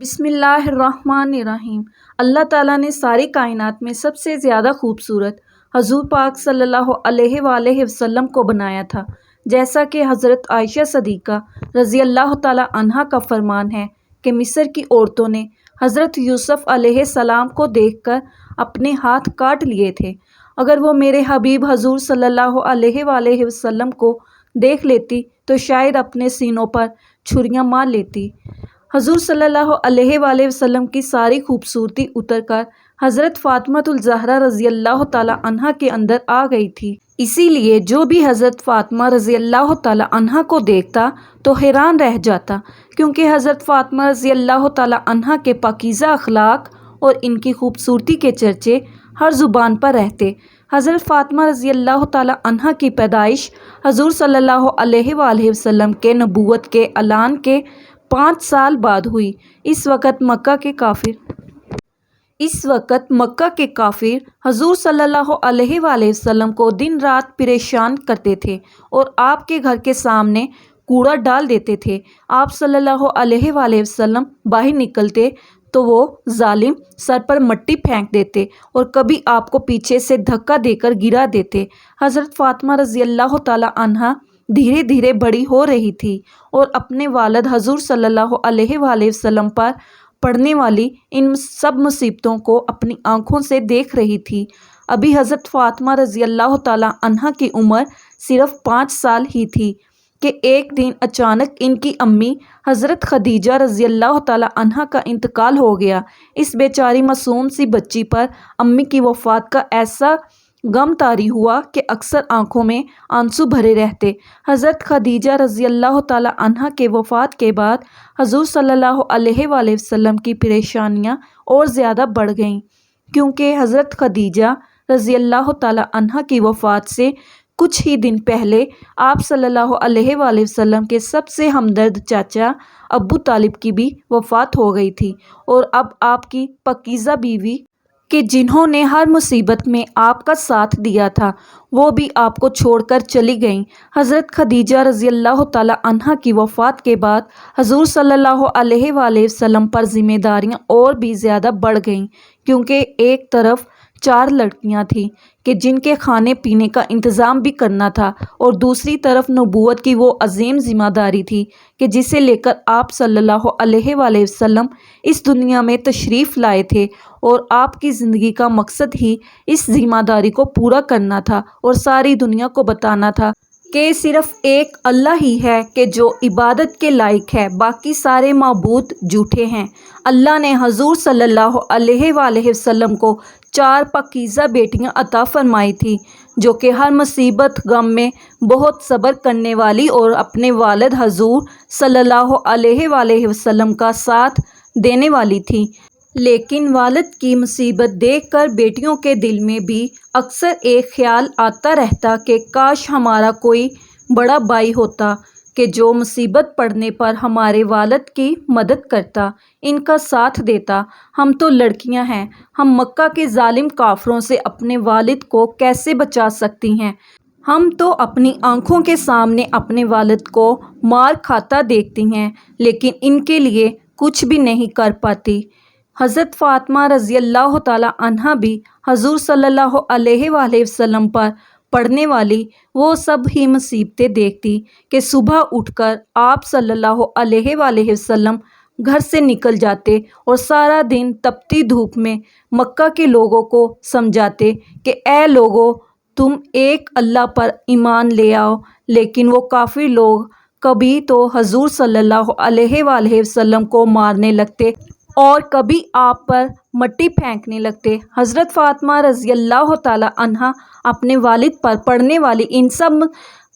بسم اللہ الرحمن الرحیم۔ اللہ تعالیٰ نے ساری کائنات میں سب سے زیادہ خوبصورت حضور پاک صلی اللہ علیہ وآلہ وسلم کو بنایا تھا، جیسا کہ حضرت عائشہ صدیقہ رضی اللہ تعالیٰ عنہا کا فرمان ہے کہ مصر کی عورتوں نے حضرت یوسف علیہ السلام کو دیکھ کر اپنے ہاتھ کاٹ لیے تھے۔ اگر وہ میرے حبیب حضور صلی اللہ علیہ وآلہ وسلم کو دیکھ لیتی تو شاید اپنے سینوں پر چھریاں مار لیتی۔ حضور صلی اللہ علیہ وآلہ وسلم کی ساری خوبصورتی اتر کر حضرت فاطمۃ الزہرا رضی اللہ تعالیٰ عنہا کے اندر آ گئی تھی۔ اسی لیے جو بھی حضرت فاطمہ رضی اللہ تعالیٰ عنہا کو دیکھتا تو حیران رہ جاتا، کیونکہ حضرت فاطمہ رضی اللہ تعالیٰ عنہا کے پاکیزہ اخلاق اور ان کی خوبصورتی کے چرچے ہر زبان پر رہتے۔ حضرت فاطمہ رضی اللہ تعالیٰ عنہا کی پیدائش حضور صلی اللہ علیہ وآلہ وسلم کے نبوت کے اعلان کے 5 سال بعد ہوئی۔ اس وقت مکہ کے کافر حضور صلی اللہ علیہ وآلہ وسلم کو دن رات پریشان کرتے تھے اور آپ کے گھر کے سامنے کوڑا ڈال دیتے تھے۔ آپ صلی اللہ علیہ وآلہ وسلم باہر نکلتے تو وہ ظالم سر پر مٹی پھینک دیتے اور کبھی آپ کو پیچھے سے دھکا دے کر گرا دیتے۔ حضرت فاطمہ رضی اللہ تعالیٰ عنہا دھیرے دھیرے بڑی ہو رہی تھی اور اپنے والد حضور صلی اللہ علیہ وآلہ وسلم پر پڑنے والی ان سب مصیبتوں کو اپنی آنکھوں سے دیکھ رہی تھی۔ ابھی حضرت فاطمہ رضی اللہ تعالیٰ عنہا کی عمر صرف 5 سال ہی تھی کہ ایک دن اچانک ان کی امی حضرت خدیجہ رضی اللہ تعالیٰ عنہا کا انتقال ہو گیا۔ اس بیچاری معصوم سی بچی پر امی کی وفات کا ایسا غم طاری ہوا کہ اکثر آنکھوں میں آنسو بھرے رہتے۔ حضرت خدیجہ رضی اللہ تعالیٰ عنہا کے وفات کے بعد حضور صلی اللہ علیہ وآلہ وسلم کی پریشانیاں اور زیادہ بڑھ گئیں، کیونکہ حضرت خدیجہ رضی اللہ تعالیٰ عنہا کی وفات سے کچھ ہی دن پہلے آپ صلی اللہ علیہ وآلہ وسلم کے سب سے ہمدرد چاچا ابو طالب کی بھی وفات ہو گئی تھی، اور اب آپ کی پاکیزہ بیوی کہ جنہوں نے ہر مصیبت میں آپ کا ساتھ دیا تھا، وہ بھی آپ کو چھوڑ کر چلی گئیں۔ حضرت خدیجہ رضی اللہ تعالیٰ عنہا کی وفات کے بعد حضور صلی اللہ علیہ وآلہ وسلم پر ذمہ داریاں اور بھی زیادہ بڑھ گئیں، کیونکہ ایک طرف 4 لڑکیاں تھیں کہ جن کے کھانے پینے کا انتظام بھی کرنا تھا، اور دوسری طرف نبوت کی وہ عظیم ذمہ داری تھی کہ جسے لے کر آپ صلی اللہ علیہ وآلہ وسلم اس دنیا میں تشریف لائے تھے، اور آپ کی زندگی کا مقصد ہی اس ذمہ داری کو پورا کرنا تھا اور ساری دنیا کو بتانا تھا کہ صرف ایک اللہ ہی ہے کہ جو عبادت کے لائق ہے، باقی سارے معبود جھوٹے ہیں۔ اللہ نے حضور صلی اللہ علیہ وآلہ وسلم کو 4 پاکیزہ بیٹیاں عطا فرمائی تھی، جو کہ ہر مصیبت غم میں بہت صبر کرنے والی اور اپنے والد حضور صلی اللہ علیہ وآلہ وسلم کا ساتھ دینے والی تھی۔ لیکن والد کی مصیبت دیکھ کر بیٹیوں کے دل میں بھی اکثر ایک خیال آتا رہتا کہ کاش ہمارا کوئی بڑا بھائی ہوتا کہ جو مصیبت پڑنے پر ہمارے والد کی مدد کرتا، ان کا ساتھ دیتا۔ ہم تو لڑکیاں ہیں، ہم مکہ کے ظالم کافروں سے اپنے والد کو کیسے بچا سکتی ہیں؟ ہم تو اپنی آنکھوں کے سامنے اپنے والد کو مار کھاتا دیکھتی ہیں، لیکن ان کے لیے کچھ بھی نہیں کر پاتی۔ حضرت فاطمہ رضی اللہ تعالیٰ عنہا بھی حضور صلی اللہ علیہ وآلہ وسلم پر پڑنے والی وہ سب ہی مصیبتیں دیکھتی کہ صبح اٹھ کر آپ صلی اللہ علیہ وآلہ وسلم گھر سے نکل جاتے اور سارا دن تپتی دھوپ میں مکہ کے لوگوں کو سمجھاتے کہ اے لوگو، تم ایک اللہ پر ایمان لے آؤ، لیکن وہ کافر لوگ کبھی تو حضور صلی اللہ علیہ وآلہ وسلم کو مارنے لگتے اور کبھی آپ پر مٹی پھینکنے لگتے۔ حضرت فاطمہ رضی اللہ تعالیٰ عنہا اپنے والد پر پڑنے والی ان سب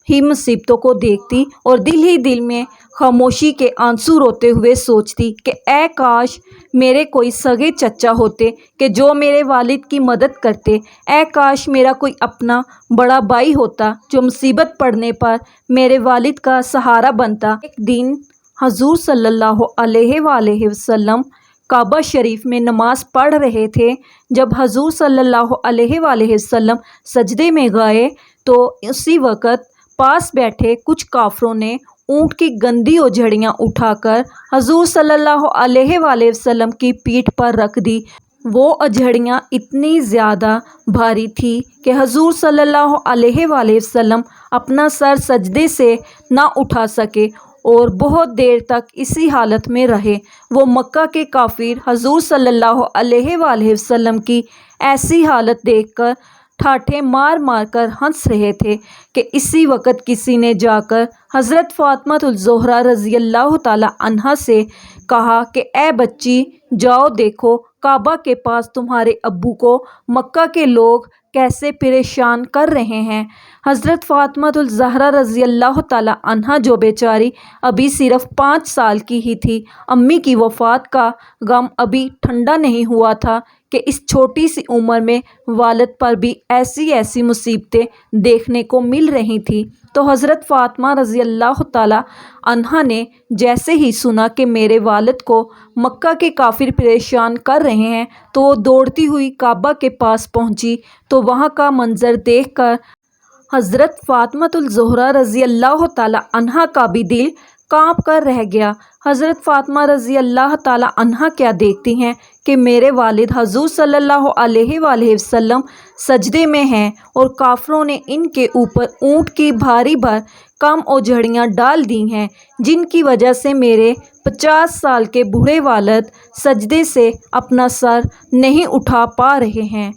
ہی مصیبتوں کو دیکھتی اور دل ہی دل میں خاموشی کے آنسو روتے ہوئے سوچتی کہ اے کاش میرے کوئی سگے چچا ہوتے کہ جو میرے والد کی مدد کرتے، اے کاش میرا کوئی اپنا بڑا بھائی ہوتا جو مصیبت پڑنے پر میرے والد کا سہارا بنتا۔ ایک دن حضور صلی اللہ علیہ وآلہ وسلم کعبہ شریف میں نماز پڑھ رہے تھے۔ جب حضور صلی اللہ علیہ وآلہ وسلم سجدے میں گئے تو اسی وقت پاس بیٹھے کچھ کافروں نے اونٹ کی گندی اوجھڑیاں اٹھا کر حضور صلی اللہ علیہ وآلہ وسلم کی پیٹھ پر رکھ دی۔ وہ اوجھڑیاں اتنی زیادہ بھاری تھی کہ حضور صلی اللہ علیہ وآلہ وسلم اپنا سر سجدے سے نہ اٹھا سکے اور بہت دیر تک اسی حالت میں رہے۔ وہ مکہ کے کافر حضور صلی اللہ علیہ وآلہ وسلم کی ایسی حالت دیکھ کر ٹھاٹھے مار مار کر ہنس رہے تھے کہ اسی وقت کسی نے جا کر حضرت فاطمہ الزہرا رضی اللہ تعالی عنہا سے کہا کہ اے بچی، جاؤ دیکھو کعبہ کے پاس تمہارے ابو کو مکہ کے لوگ کیسے پریشان کر رہے ہیں۔ حضرت فاطمہ الزہرا رضی اللہ تعالی عنہا جو بیچاری ابھی صرف 5 سال کی ہی تھی، امی کی وفات کا غم ابھی ٹھنڈا نہیں ہوا تھا کہ اس چھوٹی سی عمر میں والد پر بھی ایسی مصیبتیں دیکھنے کو مل رہی تھیں۔ تو حضرت فاطمہ رضی اللہ تعالی عنہا نے جیسے ہی سنا کہ میرے والد کو مکہ کے کافر پریشان کر رہے ہیں تو وہ دوڑتی ہوئی کعبہ کے پاس پہنچی۔ تو وہاں کا منظر دیکھ کر حضرت فاطمہ الزہرا رضی اللہ تعالی عنہا کا بھی دل کانپ کر رہ گیا۔ حضرت فاطمہ رضی اللہ تعالی عنہا کیا دیکھتی ہیں کہ میرے والد حضور صلی اللہ علیہ وآلہ وسلم سجدے میں ہیں اور کافروں نے ان کے اوپر اونٹ کی بھاری کم اوجھڑیاں ڈال دی ہیں، جن کی وجہ سے میرے 50 سال کے بوڑھے والد سجدے سے اپنا سر نہیں اٹھا پا رہے ہیں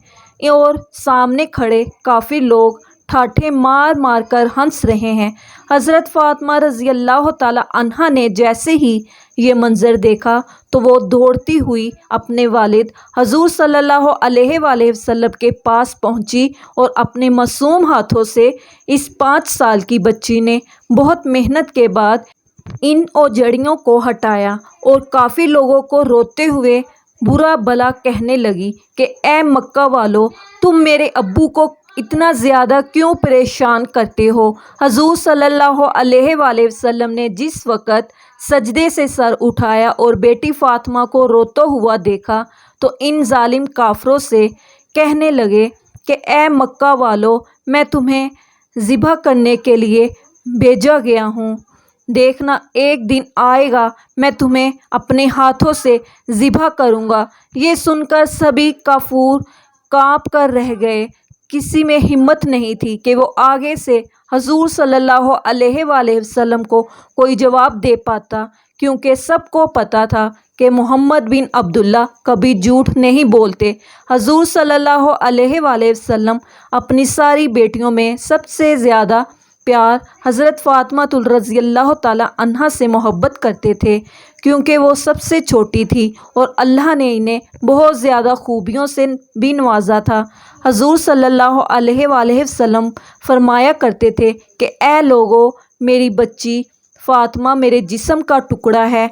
اور سامنے کھڑے کافر لوگ ٹھاٹھے مار مار کر ہنس رہے ہیں۔ حضرت فاطمہ رضی اللہ تعالی عنہا نے جیسے ہی یہ منظر دیکھا تو وہ دوڑتی ہوئی اپنے والد حضور صلی اللہ علیہ وآلہ وسلم کے پاس پہنچی اور اپنے معصوم ہاتھوں سے اس 5 سال کی بچی نے بہت محنت کے بعد ان اوجھڑیوں کو ہٹایا اور کافی لوگوں کو روتے ہوئے برا بھلا کہنے لگی کہ اے مکہ والو، تم میرے ابو کو اتنا زیادہ کیوں پریشان کرتے ہو؟ حضور صلی اللہ علیہ وآلہ وسلم نے جس وقت سجدے سے سر اٹھایا اور بیٹی فاطمہ کو روتا ہوا دیکھا تو ان ظالم کافروں سے کہنے لگے کہ اے مکہ والو، میں تمہیں ذبح کرنے کے لیے بھیجا گیا ہوں، دیکھنا ایک دن آئے گا میں تمہیں اپنے ہاتھوں سے ذبح کروں گا۔ یہ سن کر سبھی کافر کانپ کر رہ گئے، کسی میں ہمت نہیں تھی کہ وہ آگے سے حضور صلی اللہ علیہ وآلہ وسلم کو کوئی جواب دے پاتا، کیونکہ سب کو پتہ تھا کہ محمد بن عبداللہ کبھی جھوٹ نہیں بولتے۔ حضور صلی اللہ علیہ وآلہ وسلم اپنی ساری بیٹیوں میں سب سے زیادہ پیار حضرت فاطمہ رضی اللہ تعالی عنہا سے محبت کرتے تھے، کیونکہ وہ سب سے چھوٹی تھی اور اللہ نے انہیں بہت زیادہ خوبیوں سے بھی نوازا تھا۔ حضور صلی اللہ علیہ وآلہ وسلم فرمایا کرتے تھے کہ اے لوگو، میری بچی فاطمہ میرے جسم کا ٹکڑا ہے،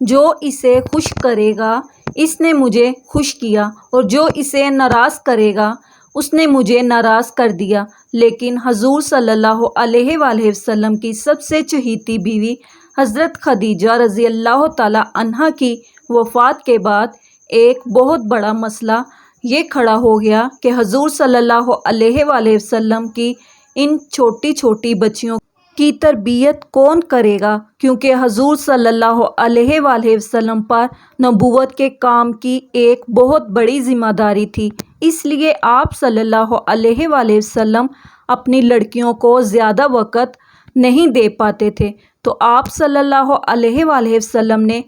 جو اسے خوش کرے گا اس نے مجھے خوش کیا اور جو اسے ناراض کرے گا اس نے مجھے ناراض کر دیا۔ لیکن حضور صلی اللہ علیہ وآلہ وسلم کی سب سے چہیتی بیوی حضرت خدیجہ رضی اللہ تعالی عنہا کی وفات کے بعد ایک بہت بڑا مسئلہ یہ کھڑا ہو گیا کہ حضور صلی اللہ علیہ وآلہ وسلم کی ان چھوٹی چھوٹی بچیوں کی تربیت کون کرے گا، کیونکہ حضور صلی اللہ علیہ وآلہ وسلم پر نبوت کے کام کی ایک بہت بڑی ذمہ داری تھی۔ اس لیے آپ صلی اللہ علیہ وآلہ وسلم اپنی لڑکیوں کو زیادہ وقت نہیں دے پاتے تھے، تو آپ صلی اللہ علیہ وآلہ وسلم نے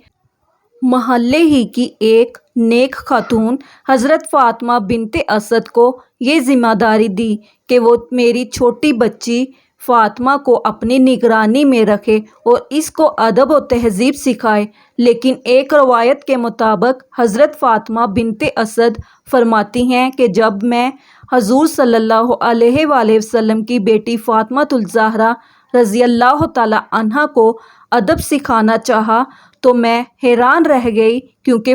محلے ہی کی ایک نیک خاتون حضرت فاطمہ بنت اسد کو یہ ذمہ داری دی کہ وہ میری چھوٹی بچی فاطمہ کو اپنی نگرانی میں رکھے اور اس کو ادب و تہذیب سکھائے۔ لیکن ایک روایت کے مطابق حضرت فاطمہ بنت اسد فرماتی ہیں کہ جب میں حضور صلی اللہ علیہ وآلہ وسلم کی بیٹی فاطمہ الزہرا رضی اللہ تعالی عنہا کو ادب سکھانا چاہا تو میں حیران رہ گئی، کیونکہ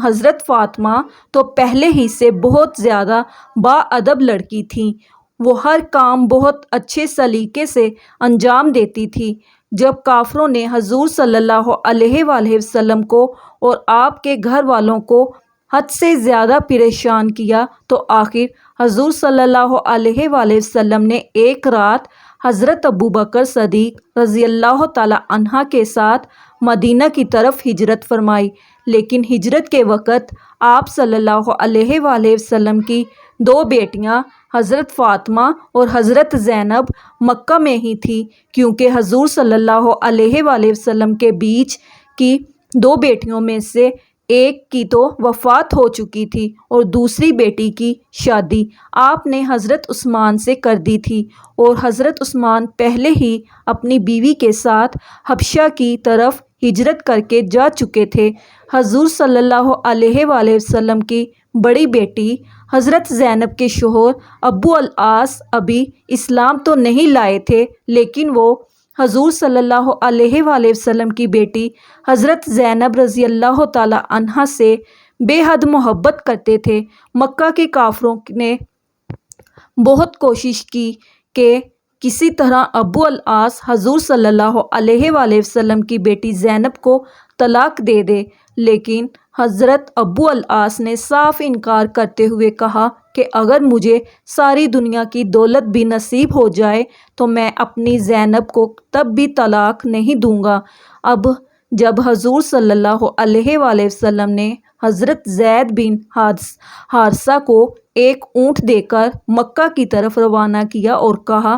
حضرت فاطمہ تو پہلے ہی سے بہت زیادہ باادب لڑکی تھیں، وہ ہر کام بہت اچھے سلیقے سے انجام دیتی تھی۔ جب کافروں نے حضور صلی اللہ علیہ وآلہ وسلم کو اور آپ کے گھر والوں کو حد سے زیادہ پریشان کیا تو آخر حضور صلی اللہ علیہ وآلہ وسلم نے ایک رات حضرت ابو بکر صدیق رضی اللہ تعالی عنہ کے ساتھ مدینہ کی طرف ہجرت فرمائی، لیکن ہجرت کے وقت آپ صلی اللہ علیہ وآلہ وسلم کی دو بیٹیاں حضرت فاطمہ اور حضرت زینب مکہ میں ہی تھی، کیونکہ حضور صلی اللہ علیہ وآلہ وسلم کے بیچ کی دو بیٹیوں میں سے ایک کی تو وفات ہو چکی تھی اور دوسری بیٹی کی شادی آپ نے حضرت عثمان سے کر دی تھی، اور حضرت عثمان پہلے ہی اپنی بیوی کے ساتھ حبشہ کی طرف ہجرت کر کے جا چکے تھے۔ حضور صلی اللہ علیہ وآلہ وسلم کی بڑی بیٹی حضرت زینب کے شوہر ابو العاص ابھی اسلام تو نہیں لائے تھے، لیکن وہ حضور صلی اللہ علیہ وآلہ وسلم کی بیٹی حضرت زینب رضی اللہ تعالی عنہا سے بے حد محبت کرتے تھے۔ مکہ کے کافروں نے بہت کوشش کی کہ کسی طرح ابو العاص حضور صلی اللہ علیہ وآلہ وسلم کی بیٹی زینب کو طلاق دے دے، لیکن حضرت ابو العاص نے صاف انکار کرتے ہوئے کہا کہ اگر مجھے ساری دنیا کی دولت بھی نصیب ہو جائے تو میں اپنی زینب کو تب بھی طلاق نہیں دوں گا۔ اب جب حضور صلی اللہ علیہ وآلہ وسلم نے حضرت زید بن حارثہ کو ایک اونٹ دے کر مکہ کی طرف روانہ کیا اور کہا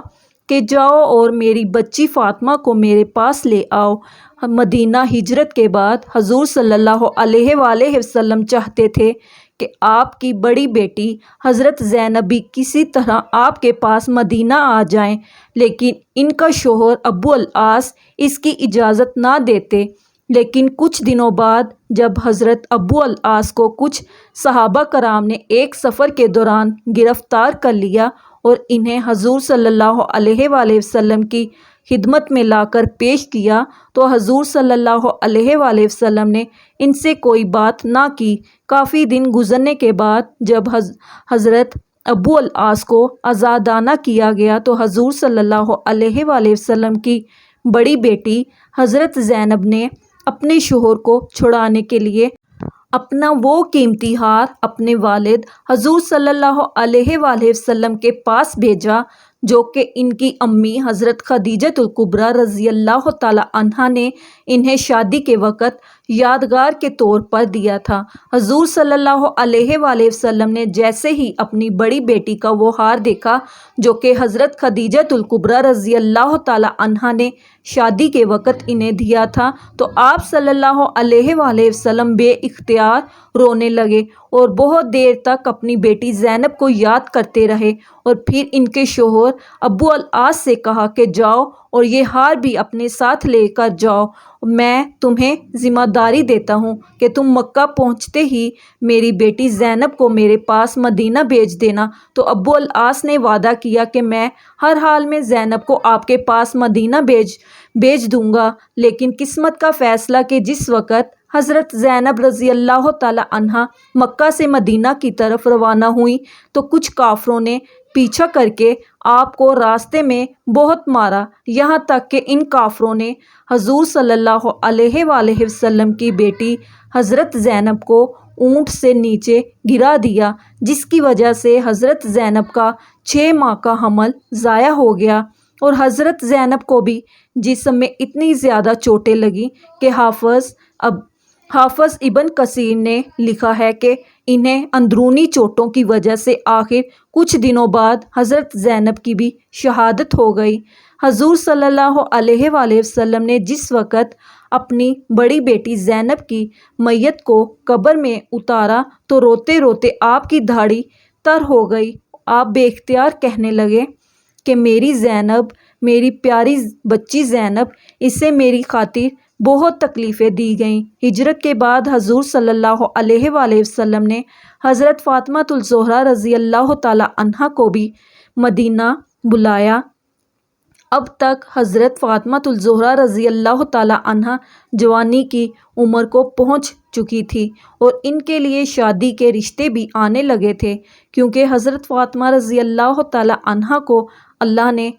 کہ جاؤ اور میری بچی فاطمہ کو میرے پاس لے آؤ۔ مدینہ ہجرت کے بعد حضور صلی اللہ علیہ وآلہ وسلم چاہتے تھے کہ آپ کی بڑی بیٹی حضرت زینب بھی کسی طرح آپ کے پاس مدینہ آ جائیں، لیکن ان کا شوہر ابو العاص اس کی اجازت نہ دیتے۔ لیکن کچھ دنوں بعد جب حضرت ابو العاص کو کچھ صحابہ کرام نے ایک سفر کے دوران گرفتار کر لیا اور انہیں حضور صلی اللہ علیہ وآلہ وسلم کی خدمت میں لا کر پیش کیا تو حضور صلی اللہ علیہ وآلہ وسلم نے ان سے کوئی بات نہ کی۔ کافی دن گزرنے کے بعد جب حضرت ابو العاص کو آزادانہ کیا گیا تو حضور صلی اللہ علیہ وآلہ وسلم کی بڑی بیٹی حضرت زینب نے اپنے شوہر کو چھڑانے کے لیے اپنا وہ قیمتی ہار اپنے والد حضور صلی اللہ علیہ وآلہ وسلم کے پاس بھیجا، جو کہ ان کی امی حضرت خدیجۃ الکبریٰ رضی اللہ تعالی عنہا نے انہیں شادی کے وقت یادگار کے طور پر دیا تھا۔ حضور صلی اللہ علیہ وآلہ وسلم نے جیسے ہی اپنی بڑی بیٹی کا وہ ہار دیکھا جو کہ حضرت خدیجۃ الکبریٰ رضی اللہ تعالی عنہا نے شادی کے وقت انہیں دیا تھا تو آپ صلی اللہ علیہ وآلہ وسلم بے اختیار رونے لگے اور بہت دیر تک اپنی بیٹی زینب کو یاد کرتے رہے، اور پھر ان کے شوہر ابو العاص سے کہا کہ جاؤ اور یہ ہار بھی اپنے ساتھ لے کر جاؤ، میں تمہیں ذمہ داری دیتا ہوں کہ تم مکہ پہنچتے ہی میری بیٹی زینب کو میرے پاس مدینہ بھیج دینا۔ تو ابو العاص نے وعدہ کیا کہ میں ہر حال میں زینب کو آپ کے پاس مدینہ بھیج دوں گا، لیکن قسمت کا فیصلہ کہ جس وقت حضرت زینب رضی اللہ تعالی عنہا مکہ سے مدینہ کی طرف روانہ ہوئیں تو کچھ کافروں نے پیچھا کر کے آپ کو راستے میں بہت مارا، یہاں تک کہ ان کافروں نے حضور صلی اللہ علیہ وآلہ وسلم کی بیٹی حضرت زینب کو اونٹ سے نیچے گرا دیا، جس کی وجہ سے حضرت زینب کا 6 ماہ کا حمل ضائع ہو گیا، اور حضرت زینب کو بھی جسم میں اتنی زیادہ چوٹیں لگیں کہ حافظ ابن کثیر نے لکھا ہے کہ انہیں اندرونی چوٹوں کی وجہ سے آخر کچھ دنوں بعد حضرت زینب کی بھی شہادت ہو گئی۔ حضور صلی اللہ علیہ وآلہ وسلم نے جس وقت اپنی بڑی بیٹی زینب کی میت کو قبر میں اتارا تو روتے روتے آپ کی دھاڑی تر ہو گئی۔ آپ بے اختیار کہنے لگے کہ میری زینب، میری پیاری بچی زینب، اسے میری خاطر بہت تکلیفیں دی گئیں۔ ہجرت کے بعد حضور صلی اللہ علیہ وآلہ وسلم نے حضرت فاطمہ الزہرا رضی اللہ تعالی عنہا کو بھی مدینہ بلایا۔ اب تک حضرت فاطمہ الزہرا رضی اللہ تعالی عنہا جوانی کی عمر کو پہنچ چکی تھی اور ان کے لیے شادی کے رشتے بھی آنے لگے تھے، کیونکہ حضرت فاطمہ رضی اللہ تعالی عنہا کو اللہ نے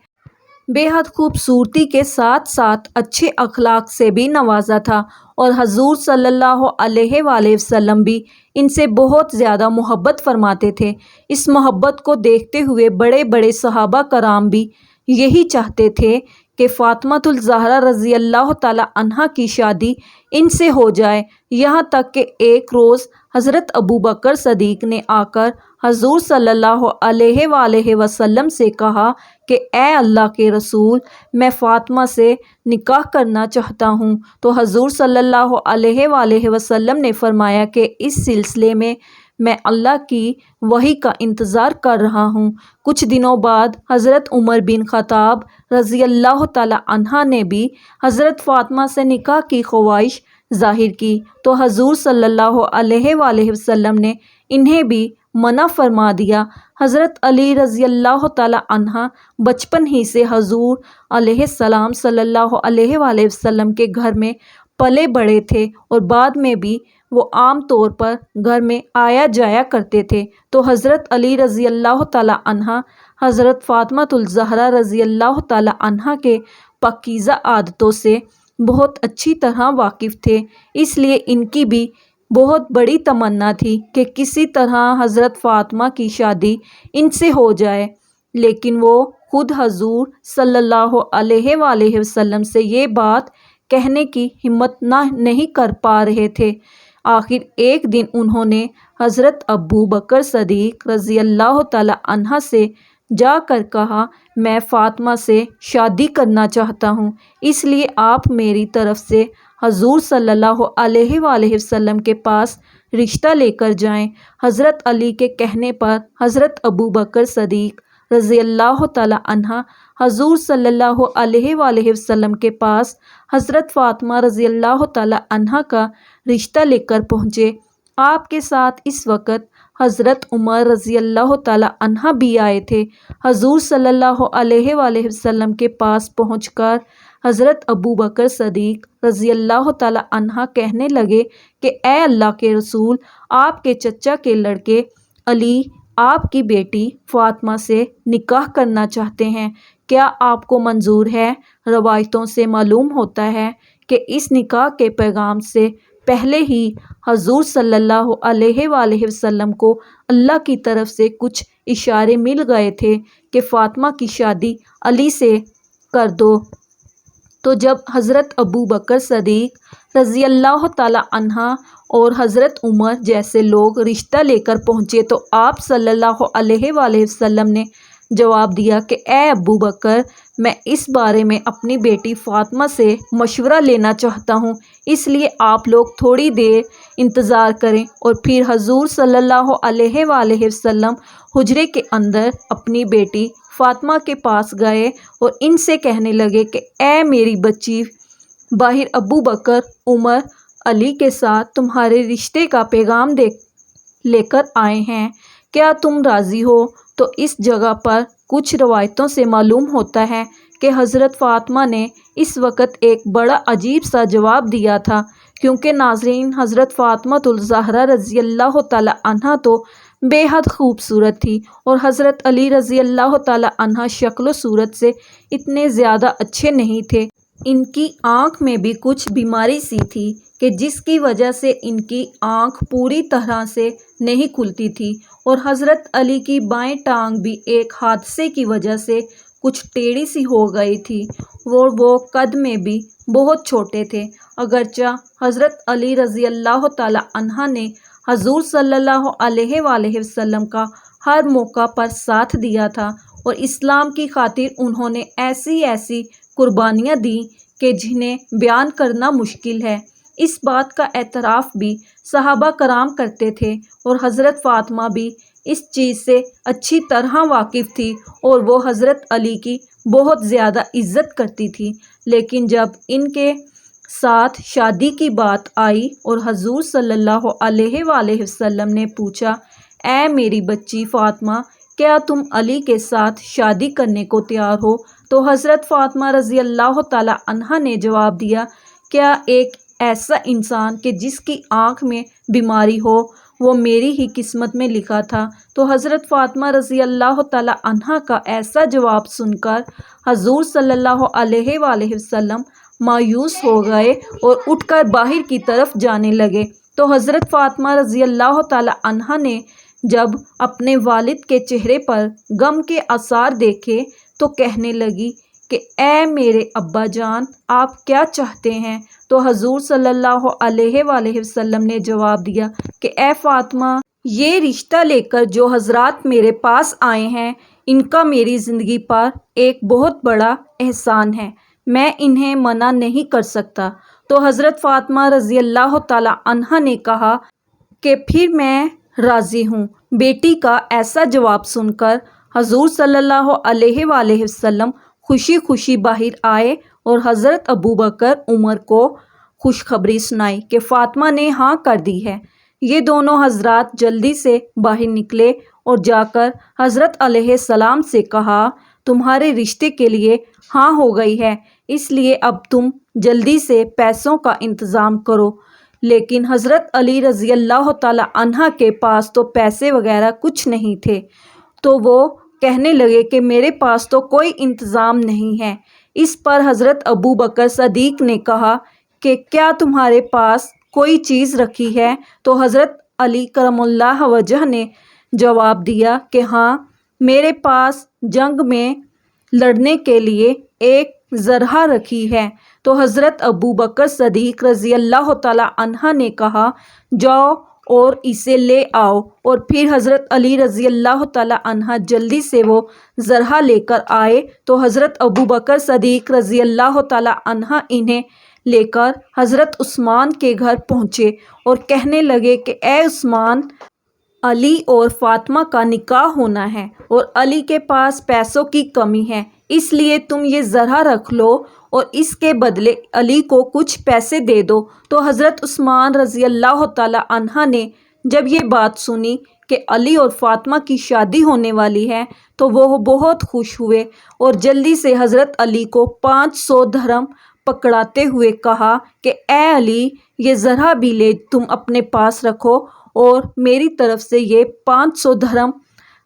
بے حد خوبصورتی کے ساتھ ساتھ اچھے اخلاق سے بھی نوازا تھا، اور حضور صلی اللہ علیہ وآلہ وسلم بھی ان سے بہت زیادہ محبت فرماتے تھے۔ اس محبت کو دیکھتے ہوئے بڑے بڑے صحابہ کرام بھی یہی چاہتے تھے کہ فاطمۃ الزہرا رضی اللہ تعالی عنہا کی شادی ان سے ہو جائے۔ یہاں تک کہ ایک روز حضرت ابوبکر صدیق نے آ کر حضور صلی اللہ علیہ وآلہ وسلم سے کہا کہ اے اللہ کے رسول، میں فاطمہ سے نکاح کرنا چاہتا ہوں۔ تو حضور صلی اللہ علیہ وآلہ وسلم نے فرمایا کہ اس سلسلے میں اللہ کی وحی کا انتظار کر رہا ہوں۔ کچھ دنوں بعد حضرت عمر بن خطاب رضی اللہ تعالی عنہ نے بھی حضرت فاطمہ سے نکاح کی خواہش ظاہر کی، تو حضور صلی اللہ علیہ وآلہ وسلم نے انہیں بھی منع فرما دیا۔ حضرت علی رضی اللہ تعالی عنہ بچپن ہی سے حضور علیہ السلام صلی اللہ علیہ وآلہ وسلم کے گھر میں پلے بڑھے تھے، اور بعد میں بھی وہ عام طور پر گھر میں آیا جایا کرتے تھے۔ تو حضرت علی رضی اللہ تعالی عنہ حضرت فاطمۃ الزہرا رضی اللہ تعالی عنہ کے پاکیزہ عادتوں سے بہت اچھی طرح واقف تھے، اس لیے ان کی بھی بہت بڑی تمنا تھی کہ کسی طرح حضرت فاطمہ کی شادی ان سے ہو جائے، لیکن وہ خود حضور صلی اللہ علیہ وآلہ وسلم سے یہ بات کہنے کی ہمت نہیں کر پا رہے تھے۔ آخر ایک دن انہوں نے حضرت ابوبکر صدیق رضی اللہ تعالی عنہ سے جا کر کہا، میں فاطمہ سے شادی کرنا چاہتا ہوں، اس لیے آپ میری طرف سے حضور صلی اللہ علیہ وآلہ وسلم کے پاس رشتہ لے کر جائیں۔ حضرت علی کے کہنے پر حضرت ابوبکر صدیق رضی اللہ تعالی عنہ حضور صلی اللہ علیہ وآلہ وسلم کے پاس حضرت فاطمہ رضی اللہ تعالی عنہ کا رشتہ لے کر پہنچے۔ آپ کے ساتھ اس وقت حضرت عمر رضی اللہ تعالی عنہ بھی آئے تھے۔ حضور صلی اللہ علیہ وآلہ وسلم کے پاس پہنچ کر حضرت ابوبکر صدیق رضی اللہ تعالی عنہ کہنے لگے کہ اے اللہ کے رسول، آپ کے چچا کے لڑکے علی آپ کی بیٹی فاطمہ سے نکاح کرنا چاہتے ہیں، کیا آپ کو منظور ہے؟ روایتوں سے معلوم ہوتا ہے کہ اس نکاح کے پیغام سے پہلے ہی حضور صلی اللہ علیہ وآلہ وسلم کو اللہ کی طرف سے کچھ اشارے مل گئے تھے کہ فاطمہ کی شادی علی سے کر دو۔ تو جب حضرت ابوبکر صدیق رضی اللہ تعالی عنہ اور حضرت عمر جیسے لوگ رشتہ لے کر پہنچے تو آپ صلی اللہ علیہ وآلہ وسلم نے جواب دیا کہ اے ابوبکر، میں اس بارے میں اپنی بیٹی فاطمہ سے مشورہ لینا چاہتا ہوں، اس لیے آپ لوگ تھوڑی دیر انتظار کریں۔ اور پھر حضور صلی اللہ علیہ وآلہ وسلم حجرے کے اندر اپنی بیٹی فاطمہ کے پاس گئے اور ان سے کہنے لگے کہ اے میری بچی، باہر ابوبکر، عمر، علی کے ساتھ تمہارے رشتے کا پیغام لے کر آئے ہیں، کیا تم راضی ہو؟ تو اس جگہ پر کچھ روایتوں سے معلوم ہوتا ہے کہ حضرت فاطمہ نے اس وقت ایک بڑا عجیب سا جواب دیا تھا، کیونکہ ناظرین حضرت فاطمۃ الزہرا رضی اللہ تعالی عنہ تو بے حد خوبصورت تھی، اور حضرت علی رضی اللہ تعالی عنہ شکل و صورت سے اتنے زیادہ اچھے نہیں تھے۔ ان کی آنکھ میں بھی کچھ بیماری سی تھی کہ جس کی وجہ سے ان کی آنکھ پوری طرح سے نہیں کھلتی تھی، اور حضرت علی کی بائیں ٹانگ بھی ایک حادثے کی وجہ سے کچھ ٹیڑھی سی ہو گئی تھی، وہ قد میں بھی بہت چھوٹے تھے۔ اگرچہ حضرت علی رضی اللہ تعالی عنہ نے حضور صلی اللہ علیہ وآلہ وسلم کا ہر موقع پر ساتھ دیا تھا، اور اسلام کی خاطر انہوں نے ایسی قربانیاں دیں کہ جنہیں بیان کرنا مشکل ہے۔ اس بات کا اعتراف بھی صحابہ کرام کرتے تھے، اور حضرت فاطمہ بھی اس چیز سے اچھی طرح واقف تھی، اور وہ حضرت علی کی بہت زیادہ عزت کرتی تھی۔ لیکن جب ان کے ساتھ شادی کی بات آئی اور حضور صلی اللہ علیہ وآلہ وسلم نے پوچھا، اے میری بچی فاطمہ، کیا تم علی کے ساتھ شادی کرنے کو تیار ہو؟ تو حضرت فاطمہ رضی اللہ تعالی عنہ نے جواب دیا، کیا ایک ایسا انسان کہ جس کی آنکھ میں بیماری ہو، وہ میری ہی قسمت میں لکھا تھا؟ تو حضرت فاطمہ رضی اللہ تعالی عنہ کا ایسا جواب سن کر حضور صلی اللہ علیہ وآلہ وسلم مایوس ہو گئے اور اٹھ کر باہر کی طرف جانے لگے۔ تو حضرت فاطمہ رضی اللہ تعالی عنہ نے جب اپنے والد کے چہرے پر غم کے آثار دیکھے تو کہنے لگی کہ اے میرے ابا جان، آپ کیا چاہتے ہیں؟ تو حضور صلی اللہ علیہ وآلہ وسلم نے جواب دیا کہ اے فاطمہ، یہ رشتہ لے کر جو حضرات میرے پاس آئے ہیں، ان کا میری زندگی پر ایک بہت بڑا احسان ہے، میں انہیں منع نہیں کر سکتا۔ تو حضرت فاطمہ رضی اللہ تعالیٰ عنہا نے کہا کہ پھر میں راضی ہوں۔ بیٹی کا ایسا جواب سن کر حضور صلی اللہ علیہ وآلہ وسلم خوشی خوشی باہر آئے اور حضرت ابوبکر عمر کو خوشخبری سنائی کہ فاطمہ نے ہاں کر دی ہے۔ یہ دونوں حضرات جلدی سے باہر نکلے اور جا کر حضرت علیہ السلام سے کہا، تمہارے رشتے کے لیے ہاں ہو گئی ہے، اس لیے اب تم جلدی سے پیسوں کا انتظام کرو۔ لیکن حضرت علی رضی اللہ تعالیٰ عنہ کے پاس تو پیسے وغیرہ کچھ نہیں تھے، تو وہ کہنے لگے کہ میرے پاس تو کوئی انتظام نہیں ہے۔ اس پر حضرت ابوبکر صدیق نے کہا کہ کیا تمہارے پاس کوئی چیز رکھی ہے؟ تو حضرت علی کرم اللہ وجہ نے جواب دیا کہ ہاں، میرے پاس جنگ میں لڑنے کے لیے ایک زرہ رکھی ہے۔ تو حضرت ابوبکر صدیق رضی اللہ تعالیٰ عنہ نے کہا، جاؤ اور اسے لے آؤ۔ اور پھر حضرت علی رضی اللہ تعالیٰ عنہ جلدی سے وہ زرہ لے کر آئے۔ تو حضرت ابوبکر صدیق رضی اللہ تعالیٰ عنہ انہیں لے کر حضرت عثمان کے گھر پہنچے اور کہنے لگے کہ اے عثمان، علی اور فاطمہ کا نکاح ہونا ہے اور علی کے پاس پیسوں کی کمی ہے، اس لیے تم یہ زرہ رکھ لو اور اس کے بدلے علی کو کچھ پیسے دے دو۔ تو حضرت عثمان رضی اللہ تعالیٰ عنہ نے جب یہ بات سنی کہ علی اور فاطمہ کی شادی ہونے والی ہے تو وہ بہت خوش ہوئے اور جلدی سے حضرت علی کو 500 درہم پکڑاتے ہوئے کہا کہ اے علی، یہ زرہ بھی لے تم اپنے پاس رکھو اور میری طرف سے یہ 500 درہم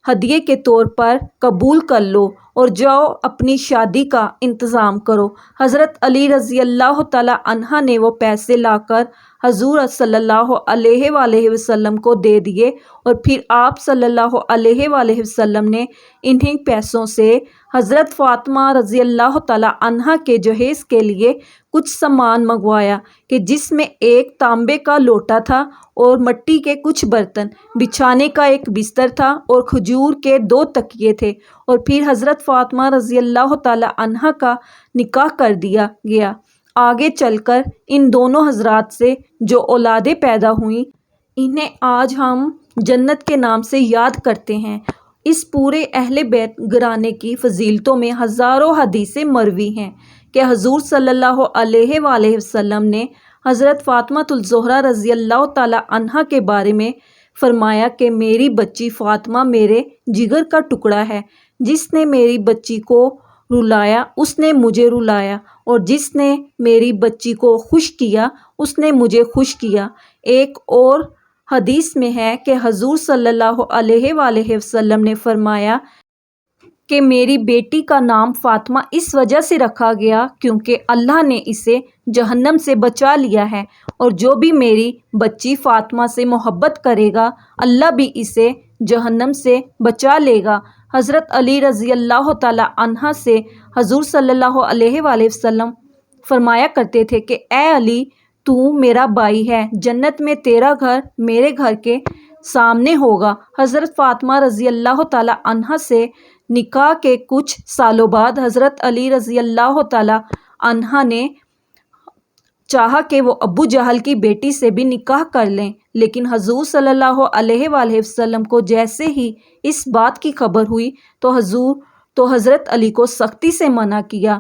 ہدیے کے طور پر قبول کر لو اور جاؤ اپنی شادی کا انتظام کرو۔ حضرت علی رضی اللہ تعالیٰ عنہ نے وہ پیسے لا کر حضور صلی اللہ علیہ وآلہ وسلم کو دے دیے اور پھر آپ صلی اللہ علیہ وآلہ وسلم نے انہیں پیسوں سے حضرت فاطمہ رضی اللہ تعالیٰ عنہ کے جہیز کے لیے کچھ سامان منگوایا کہ جس میں ایک تانبے کا لوٹا تھا اور مٹی کے کچھ برتن، بچھانے کا ایک بستر تھا اور کھجور کے 2 تکیے تھے۔ اور پھر حضرت فاطمہ رضی اللہ تعالیٰ عنہ کا نکاح کر دیا گیا۔ آگے چل کر ان دونوں حضرات سے جو اولادیں پیدا ہوئیں، انہیں آج ہم جنت کے نام سے یاد کرتے ہیں۔ اس پورے اہل بیت گھرانے کی فضیلتوں میں ہزاروں حدیثیں مروی ہیں کہ حضور صلی اللہ علیہ وآلہ وسلم نے حضرت فاطمہ الزہرا رضی اللہ تعالیٰ عنہا کے بارے میں فرمایا کہ میری بچی فاطمہ میرے جگر کا ٹکڑا ہے، جس نے میری بچی کو رلایا اس نے مجھے رلایا، اور جس نے میری بچی کو خوش کیا اس نے مجھے خوش کیا۔ ایک اور حدیث میں ہے کہ حضور صلی اللہ علیہ وآلہ وسلم نے فرمایا کہ میری بیٹی کا نام فاطمہ اس وجہ سے رکھا گیا کیونکہ اللہ نے اسے جہنم سے بچا لیا ہے، اور جو بھی میری بچی فاطمہ سے محبت کرے گا اللہ بھی اسے جہنم سے بچا لے گا۔ حضرت علی رضی اللہ تعالیٰ عنہ سے حضور صلی اللہ علیہ وآلہ وسلم فرمایا کرتے تھے کہ اے علی، تو میرا بھائی ہے، جنت میں تیرا گھر میرے گھر کے سامنے ہوگا۔ حضرت فاطمہ رضی اللہ تعالیٰ عنہ سے نکاح کے کچھ سالوں بعد حضرت علی رضی اللہ تعالیٰ عنہ نے چاہا کہ وہ ابو جہل کی بیٹی سے بھی نکاح کر لیں، لیکن حضور صلی اللہ علیہ وآلہ وسلم کو جیسے ہی اس بات کی خبر ہوئی تو حضرت علی کو سختی سے منع کیا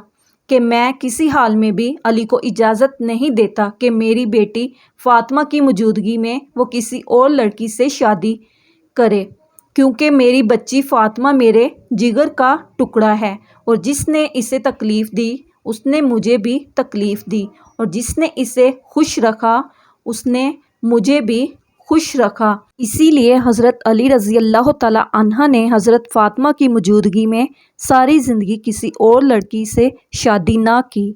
کہ میں کسی حال میں بھی علی کو اجازت نہیں دیتا کہ میری بیٹی فاطمہ کی موجودگی میں وہ کسی اور لڑکی سے شادی کرے، کیونکہ میری بچی فاطمہ میرے جگر کا ٹکڑا ہے، اور جس نے اسے تکلیف دی اس نے مجھے بھی تکلیف دی، اور جس نے اسے خوش رکھا اس نے مجھے بھی خوش رکھا۔ اسی لیے حضرت علی رضی اللہ تعالیٰ عنہ نے حضرت فاطمہ کی موجودگی میں ساری زندگی کسی اور لڑکی سے شادی نہ کی۔